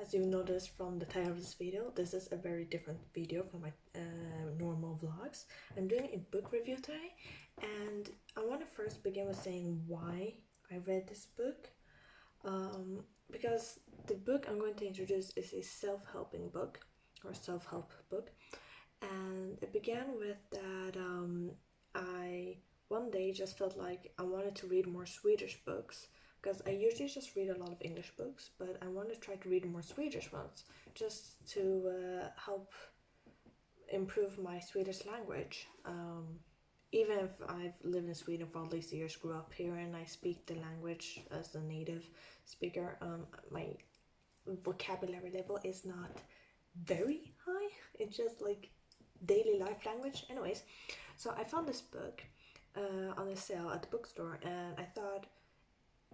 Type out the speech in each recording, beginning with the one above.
As you noticed from the title of this video, this is a very different video from my normal vlogs. I'm doing a book review today, and I want to first begin with saying why I read this book. Because the book I'm going to introduce is a self-helping book, or self-help book, and it began with that I one day just felt like I wanted to read more Swedish books, because I usually just read a lot of English books, but I want to try to read more Swedish ones just to help improve my Swedish language. Even if I've lived in Sweden for all these years, grew up here, and I speak the language as a native speaker, my vocabulary level is not very high. It's just like daily life language. Anyways, so I found this book on a sale at the bookstore, and I thought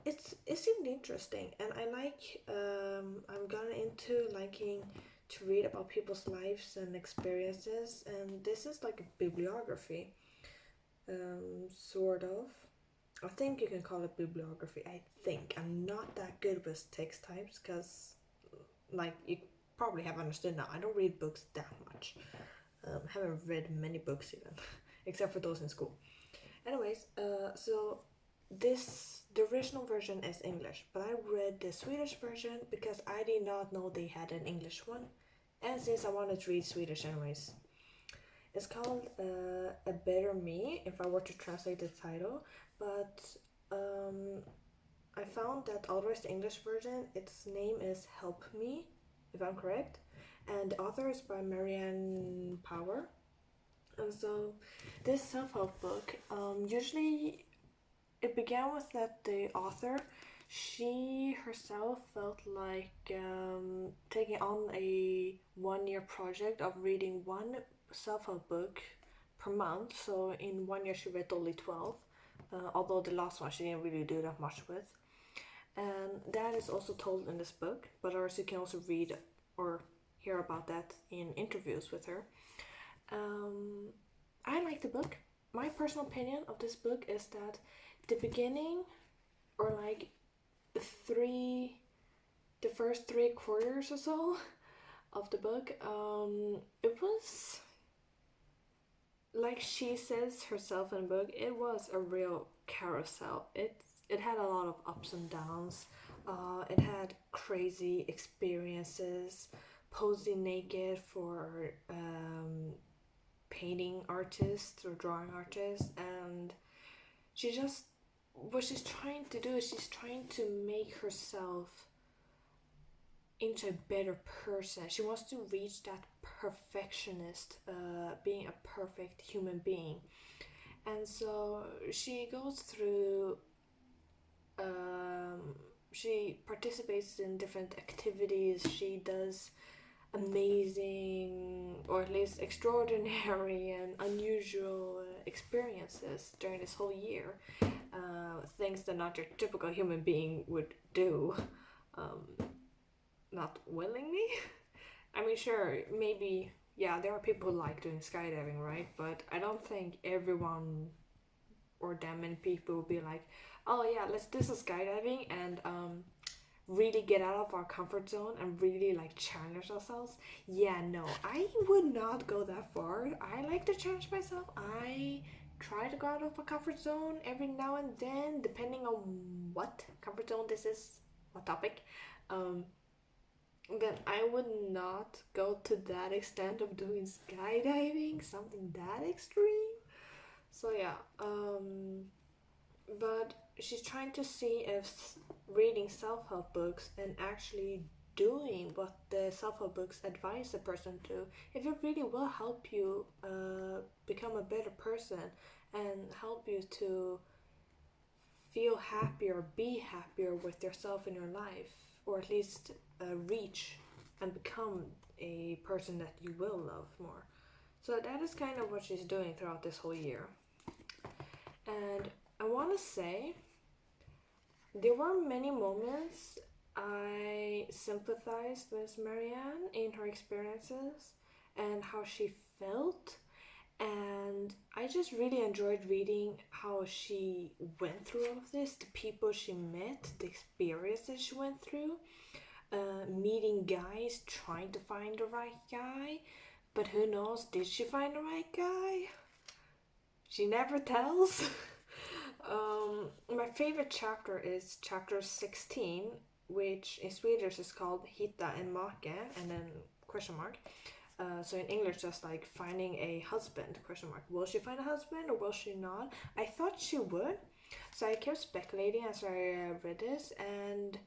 it seemed interesting, and I'm gotten into liking to read about people's lives and experiences, and this is like a bibliography, sort of. I think you can call it bibliography. I think I'm not that good with text types, because like you probably have understood now, I don't read books that much. Haven't read many books even, except for those in school. Anyways, so the original version is English, but I read the Swedish version because I did not know they had an English one, and since I wanted to read Swedish anyways. It's called A Better Me, if I were to translate the title, but I found that otherwise the English version, its name is Help Me, if I'm correct, and the author is by Marianne Power. And so this self-help book, usually it began with that the author, she herself felt like taking on a 1-year project of reading one self-help book per month. So in 1 year she read only 12, although the last one she didn't really do that much with. And that is also told in this book, but of course you can also read or hear about that in interviews with her. I like the book. My personal opinion of this book is that the beginning, or like the first 3/4 or so of the book, it was, like she says herself in the book, it was a real carousel. It had a lot of ups and downs. It had crazy experiences, posing naked for painting artists or drawing artists, and what she's trying to do is she's trying to make herself into a better person. She wants to reach that perfectionist, being a perfect human being. And so she goes through, she participates in different activities. She does amazing, or at least extraordinary and unusual experiences during this whole year. Things that not your typical human being would do, not willingly. I mean, sure, maybe, yeah, there are people who like doing skydiving, right? But I don't think everyone or that many people will be like, oh yeah, let's do some skydiving and really get out of our comfort zone and really like challenge ourselves. Yeah, no, I would not go that far. I like to challenge myself. I try to go out of my comfort zone every now and then, depending on what comfort zone this is, what topic. But I would not go to that extent of doing skydiving, something that extreme. So yeah, but she's trying to see if reading self-help books and actually doing what the self-help books advise the person to, if it really will help you become a better person and help you to feel happier, be happier with yourself in your life, or at least reach and become a person that you will love more. So that is kind of what she's doing throughout this whole year. And I want to say there were many moments I sympathized with Marianne in her experiences and how she felt, and I just really enjoyed reading how she went through all of this, the people she met, the experiences she went through. meeting guys, trying to find the right guy, but who knows, did she find the right guy? She never tells. My favorite chapter is chapter 16, which in Swedish is called Hitta en make, and then question mark. So in English, just like finding a husband, question mark. Will she find a husband or will she not? I thought she would, so I kept speculating as I read this, and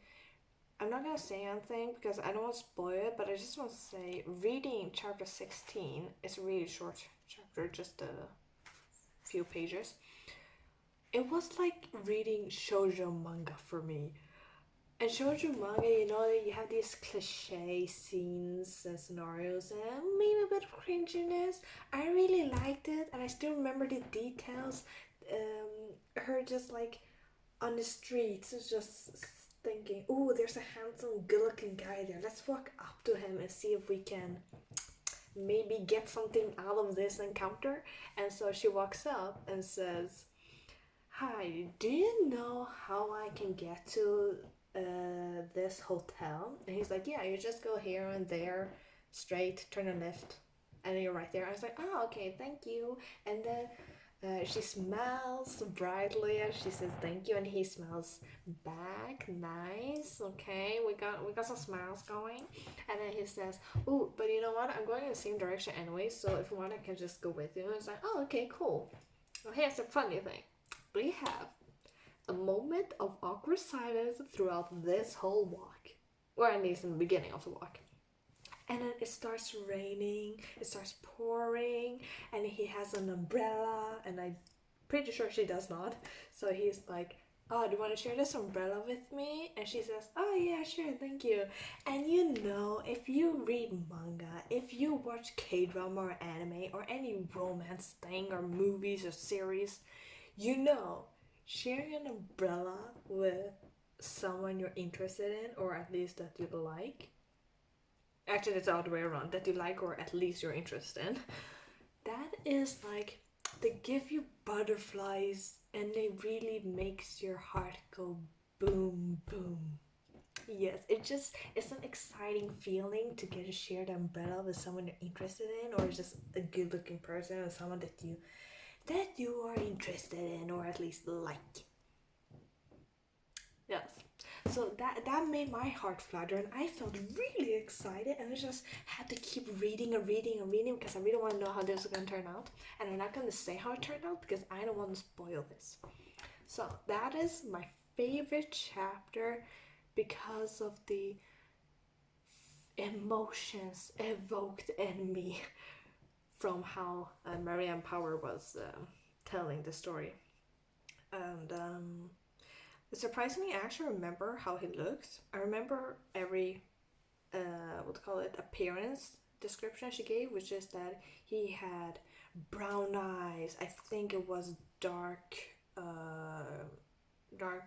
I'm not gonna say anything because I don't want to spoil it, but I just want to say reading chapter 16 is a really short chapter, just a few pages. It was like reading shoujo manga for me. And shoujo manga, you know, you have these cliche scenes and scenarios and maybe a bit of cringiness. I really liked it, and I still remember the details. Her just like on the streets, just thinking, "Oh, there's a handsome, good-looking guy there. Let's walk up to him and see if we can maybe get something out of this encounter." And so she walks up and says, "Hi, do you know how I can get to this hotel?" And he's like, "Yeah, you just go here and there, straight, turn a left, and then you're right there." I was like, "Oh, okay, thank you." And then she smiles brightly and she says thank you, and he smiles back. Nice, okay, we got some smiles going. And then he says, "Oh, but you know what? I'm going in the same direction anyway, so if you want, I can just go with you." And it's like, "Oh, okay, cool." Well, here's the funny thing. We have a moment of awkward silence throughout this whole walk, or at least in the beginning of the walk. And then it starts raining, it starts pouring, and he has an umbrella, and I'm pretty sure she does not. So he's like, "Oh, do you want to share this umbrella with me?" And she says, "Oh yeah, sure, thank you." And you know, if you read manga, if you watch K-drama or anime or any romance thing or movies or series, you know, sharing an umbrella with someone you're interested in, or at least that you like. Actually, it's the other way around, that you like or at least you're interested in. That is like, they give you butterflies and it really makes your heart go boom, boom. Yes, it's an exciting feeling to get a shared umbrella with someone you're interested in, or just a good looking person, or someone that you are interested in or at least like. Yes. So that made my heart flutter, and I felt really excited, and I just had to keep reading and reading and reading because I really want to know how this is going to turn out. And I'm not going to say how it turned out because I don't want to spoil this. So that is my favorite chapter because of the emotions evoked in me from how Marianne Power was telling the story. And surprisingly, I actually remember how he looked. I remember every appearance description she gave, which is that he had brown eyes. I think it was dark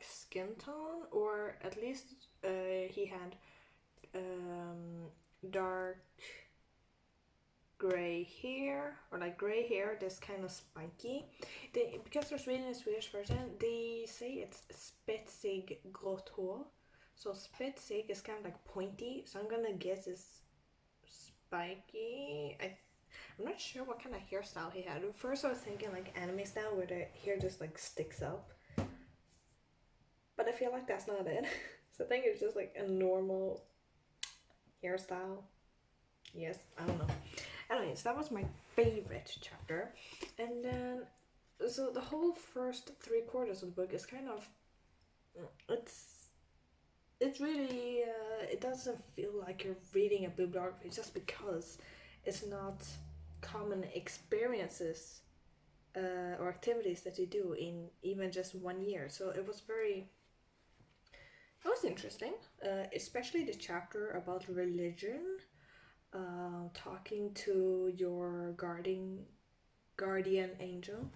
skin tone, or at least he had dark gray hair, or like gray hair that's kind of spiky. Because there's reading the Swedish version, they say it's spetsig grått hår. So spetsig is kind of like pointy, so I'm gonna guess it's spiky. I'm not sure what kind of hairstyle he had. At first I was thinking like anime style where the hair just like sticks up, but I feel like that's not it. So I think it's just like a normal hairstyle. Yes, I don't know. Anyways, that was my favorite chapter. And then, so the whole first 3/4 of the book is kind of, it's really, it doesn't feel like you're reading a bibliography just because it's not common experiences or activities that you do in even just 1 year. So it was interesting, especially the chapter about religion. Talking to your guardian angel.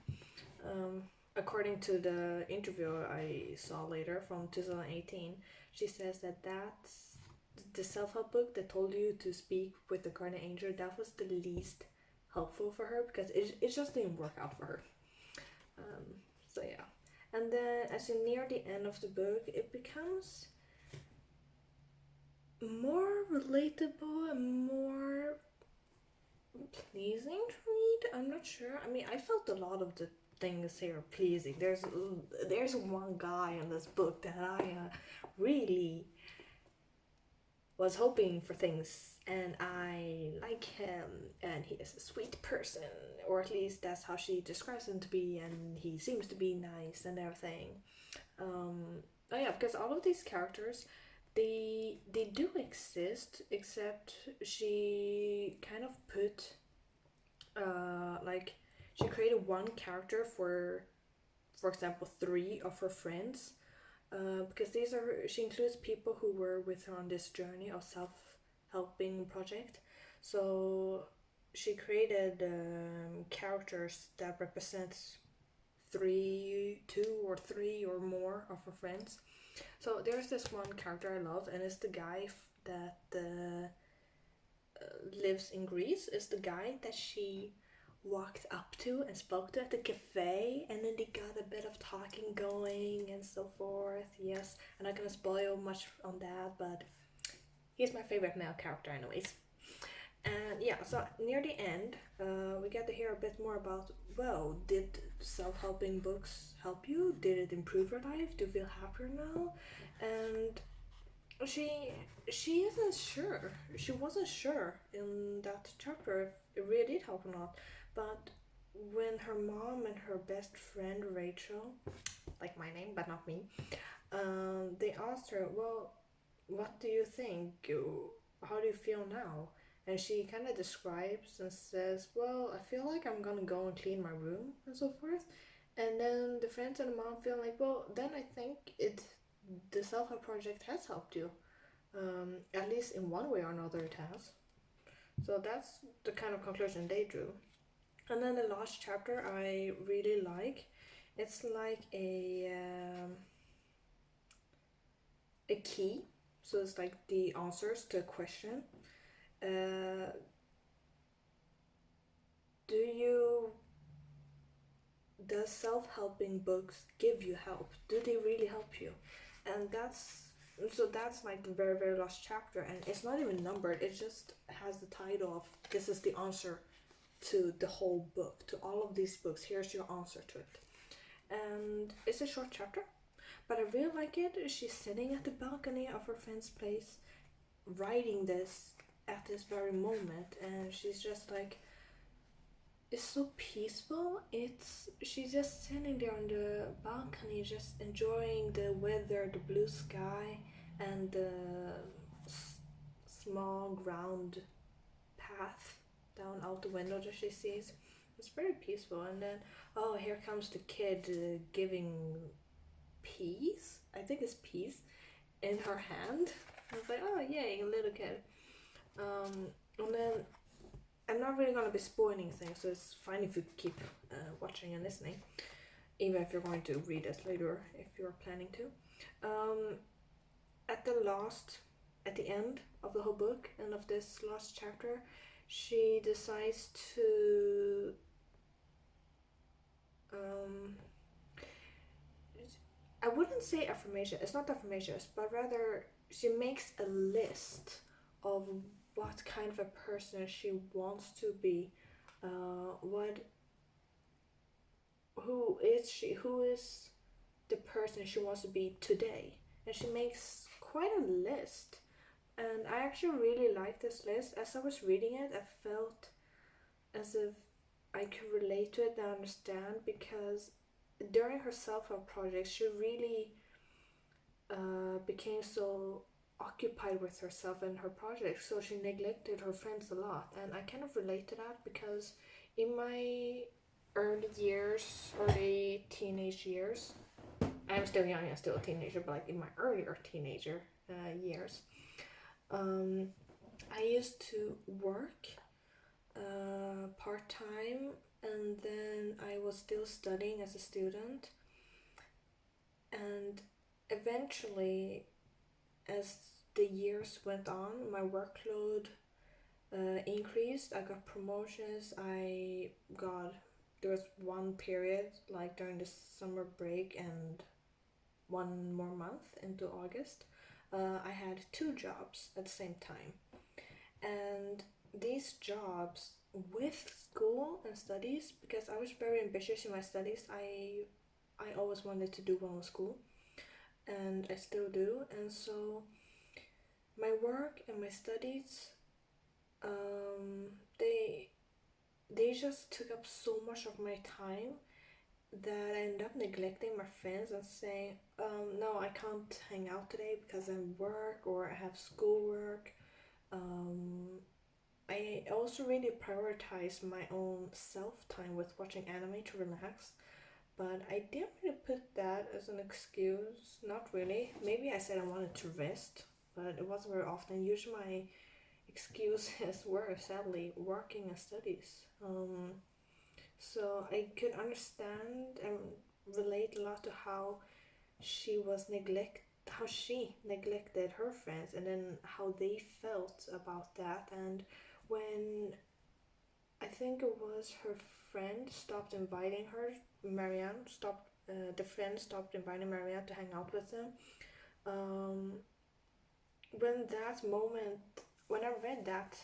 According to the interview I saw later from 2018, she says that's the self-help book that told you to speak with the guardian angel. That was the least helpful for her because it just didn't work out for her. So yeah. And then as you near the end of the book, it becomes more relatable and more pleasing to read. I'm not sure. I mean, I felt a lot of the things here pleasing. There's one guy in this book that I really was hoping for things, and I like him, and he is a sweet person, or at least that's how she describes him to be, and he seems to be nice and everything. Oh yeah, because all of these characters, they do exist, except she kind of put like she created one character for example, three of her friends, because these are she includes people who were with her on this journey of self-helping project. So she created characters that represent two or three or more of her friends. So there's this one character I love, and it's the guy that lives in Greece. It's the guy that she walked up to and spoke to at the cafe, and then they got a bit of talking going and so forth. Yes, I'm not gonna spoil much on that, but he's my favorite male character, anyways. And yeah, so near the end, we get to hear a bit more about, well, did self helping books help you? Did it improve your life? Do you feel happier now? And she she isn't sure. She wasn't sure in that chapter if it really did help or not. But when her mom and her best friend Rachel, like my name but not me, they asked her, well, what do you think? How do you feel now? And she kind of describes and says, well, I feel like I'm gonna go and clean my room and so forth. And then the friends and the mom feel like, well, then I think the self help project has helped you. At least in one way or another, it has. So that's the kind of conclusion they drew. And then the last chapter I really like. It's like a key. So it's like the answers to a question. Uh, do you does self-helping books give you help? Do they really help you? And that's like the very very last chapter, and it's not even numbered. It just has the title of this is the answer to the whole book, to all of these books. Here's your answer to it. And it's a short chapter, but I really like it. She's sitting at the balcony of her friend's place writing this at this very moment, and she's just like, it's so peaceful. It's she's just sitting there on the balcony, just enjoying the weather, the blue sky, and the small ground path down out the window that she sees. It's very peaceful. And then, oh, here comes the kid giving peas. I think it's peas in her hand. I was like, oh, yay, a little kid. And then I'm not really gonna be spoiling things, so it's fine if you keep watching and listening, even if you're going to read this later if you're planning to. At at the end of the whole book and of this last chapter, she decides to I wouldn't say affirmation. It's not affirmations, but rather she makes a list of what kind of a person she wants to be. What who is she? Who is the person she wants to be today? And she makes quite a list. And I actually really like this list. As I was reading it, I felt as if I could relate to it and understand, because during her self-help project, she really became so occupied with herself and her project, so she neglected her friends a lot. And I kind of relate to that, because in my early teenage years, I'm still young and still a teenager, but like in my earlier teenager years, I used to work part time, and then I was still studying as a student. And eventually, as the years went on, my workload increased. I got promotions. There was one period like during the summer break and one more month into August. I had two jobs at the same time, and these jobs with school and studies, because I was very ambitious in my studies. I always wanted to do well in school, and I still do. And so my work and my studies, um, they they just took up so much of my time that I ended up neglecting my friends and saying, no, I can't hang out today because I work or I have schoolwork. Um, I also really prioritize my own self time with watching anime to relax, but I didn't really put that as an excuse. Not really. Maybe I said I wanted to rest, but it wasn't very often. Usually, my excuses were sadly working and studies. So I could understand and relate a lot to how she neglected her friends, and then how they felt about that. And when I think it was her friend stopped inviting her, Marianne stopped. The friend stopped inviting Marianne to hang out with them. Um, when that moment, when I read that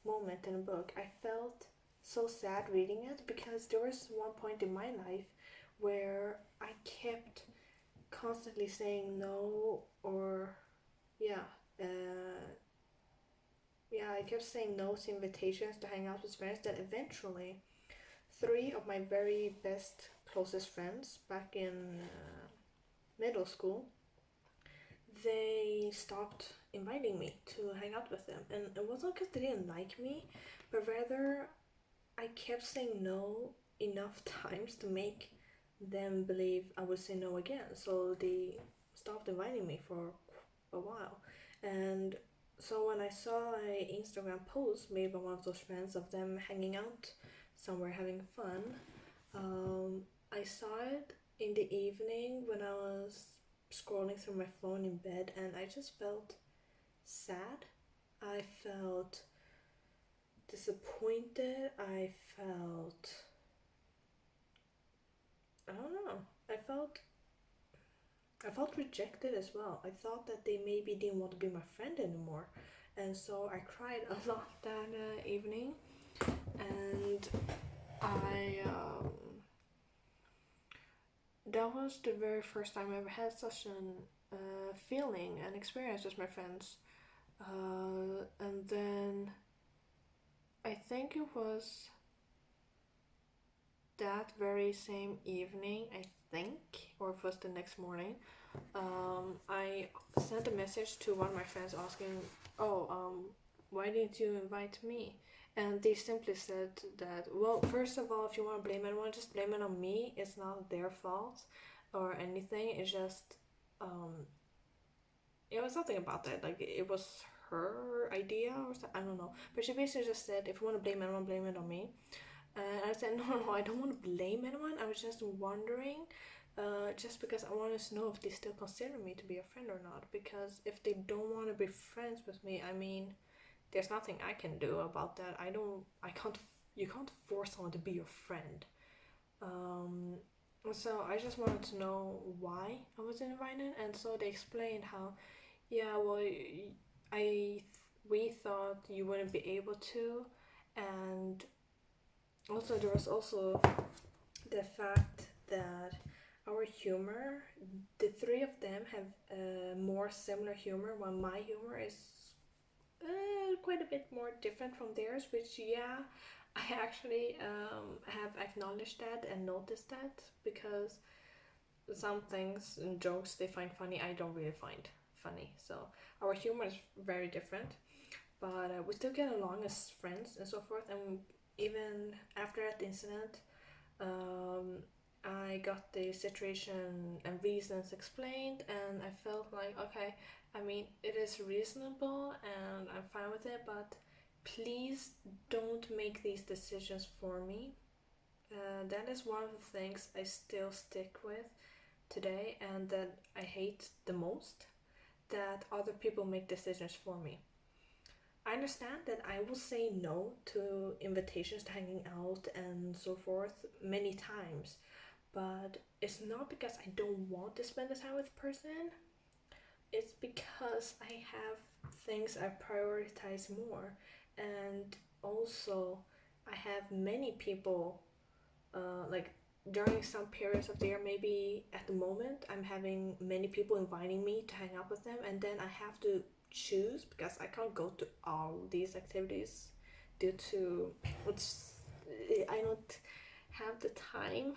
moment in a book, I felt so sad reading it, because there was one point in my life where I kept constantly saying no, or yeah, uh, yeah, I kept saying no to invitations to hang out with friends, that eventually three of my very best, closest friends back in middle school, they stopped inviting me to hang out with them. And it wasn't because they didn't like me, but rather I kept saying no enough times to make them believe I would say no again. So they stopped inviting me for a while. And so when I saw an Instagram post made by one of those friends of them hanging out somewhere having fun, I saw it in the evening when I was scrolling through my phone in bed, and I just felt sad. I felt disappointed. I don't know. I felt I felt rejected as well. I thought that they maybe didn't want to be my friend anymore. And so I cried a lot that evening. And I that was the very first time I ever had such an feeling and experience with my friends. And then I think it was that very same evening, I think, or it was the next morning, I sent a message to one of my friends asking, "Oh, why didn't you invite me?" And they simply said that, well, first of all, if you want to blame anyone, just blame it on me. It's not their fault or anything. It's just, um, it was something about that. Like, it was her idea or something. I don't know. But she basically just said, if you want to blame anyone, blame it on me. And I said, no, I don't want to blame anyone. I was just wondering, just because I wanted to know if they still consider me to be a friend or not. Because if they don't want to be friends with me, I mean, there's nothing I can do about that. You can't force someone to be your friend. Um, so I just wanted to know why I wasn't invited, and so they explained how, yeah, well, I, we thought you wouldn't be able to, and also there was also the fact that our humor, the three of them have more similar humor, while my humor is quite a bit more different from theirs, which, yeah, I actually have acknowledged that and noticed that, because some things and jokes they find funny, I don't really find funny. So our humor is very different, but we still get along as friends and so forth. And even after that incident, um, I got the situation and reasons explained, and I felt like, okay, I mean, it is reasonable and I'm fine with it, but please don't make these decisions for me. That is one of the things I still stick with today, and that I hate the most, that other people make decisions for me. I understand that I will say no to invitations to hanging out and so forth many times, but it's not because I don't want to spend the time with the person. it's because I have things I prioritize more, and also I have many people, like during some periods of the year, maybe at the moment I'm having many people inviting me to hang out with them, and then I have to choose because I can't go to all these activities due to it's I don't have the time,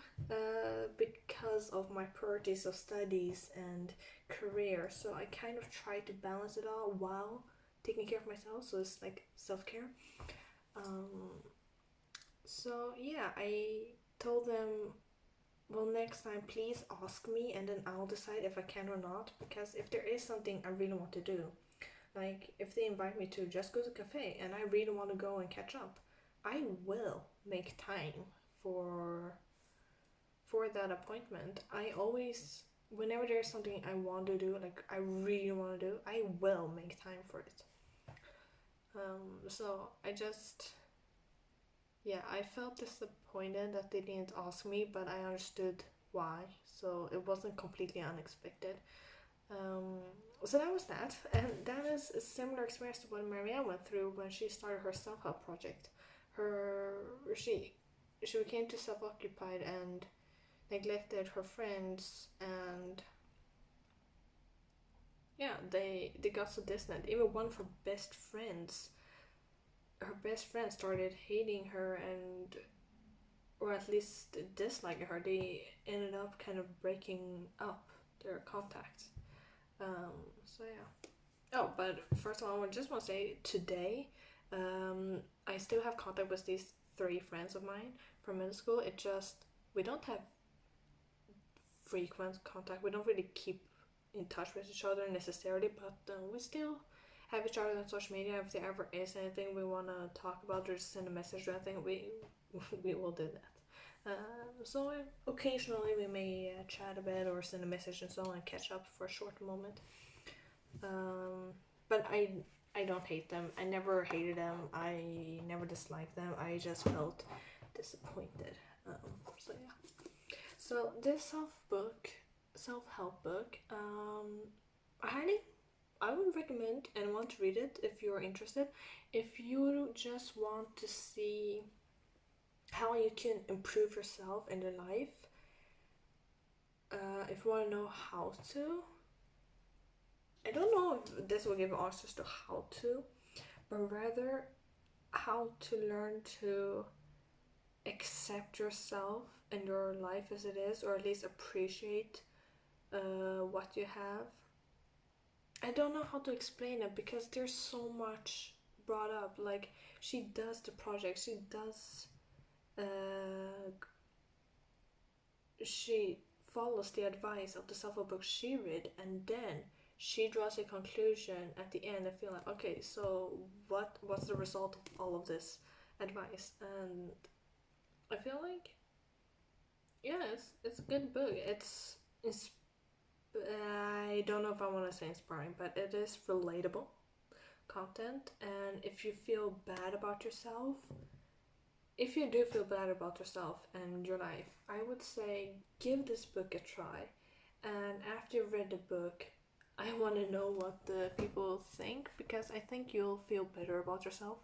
because of my priorities of studies and career. So I kind of try to balance it all while taking care of myself. So it's like self care. Um, so yeah, I told them, well, next time please ask me and then I'll decide if I can or not. Because if there is something I really want to do, like if they invite me to just go to a cafe and I really want to go and catch up, I will make time for for that appointment. I always, whenever there's something I want to do, like I really want to do, I will make time for it. So I just, yeah, I felt disappointed that they didn't ask me, but I understood why. So it wasn't completely unexpected. Um, so that was that, and that is a similar experience to what Marianne went through when she started her self help project. Her she became too self occupied and neglected her friends, and yeah, they got so distant. Even one of her best friend started hating her, and or at least disliking her. They ended up kind of breaking up their contact. So yeah. Oh, but first of all, I just want to say today, I still have contact with these three friends of mine from middle school. It just we don't have frequent contact. We don't really keep in touch with each other necessarily, but we still have each other on social media. If there ever is anything we want to talk about or just send a message or anything, we will do that. So occasionally we may chat a bit or send a message and so on and catch up for a short moment. But I don't hate them. I never hated them. I never disliked them. I just felt disappointed. So yeah. So this self help book, I would recommend anyone to read it if you're interested. If you just want to see how you can improve yourself in your life, if you want to know how to, I don't know if this will give answers to how to, but rather how to learn to accept yourself and your life as it is, or at least appreciate what you have. I don't know how to explain it because there's so much brought up. Like she does the project, she follows the advice of the self-help book she read, and then she draws a conclusion at the end. I feel like, okay, so what's the result of all of this advice? And I feel like, yeah, it's a good book. It's I don't know if I want to say inspiring, but it is relatable content. And if you feel bad about yourself, if you do feel bad about yourself and your life, I would say give this book a try. And after you've read the book, I want to know what the people think, because I think you'll feel better about yourself.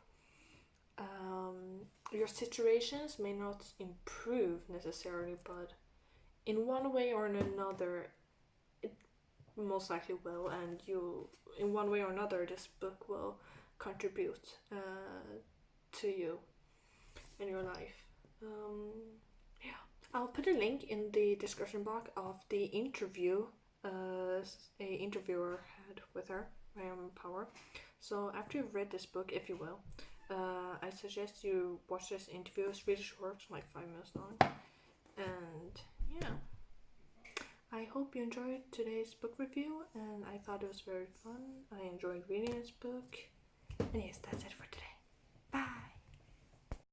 Your situations may not improve necessarily, but in one way or another, it most likely will, and you, in one way or another, this book will contribute to you in your life. Yeah, I'll put a link in the description box of the interview a interviewer had with her, Marianne Power. So after you've read this book, if you will, I suggest you watch this interview. It's really short, like 5 minutes long. And yeah, I hope you enjoyed today's book review, and I thought it was very fun. I enjoyed reading this book. And yes, that's it for today. Bye!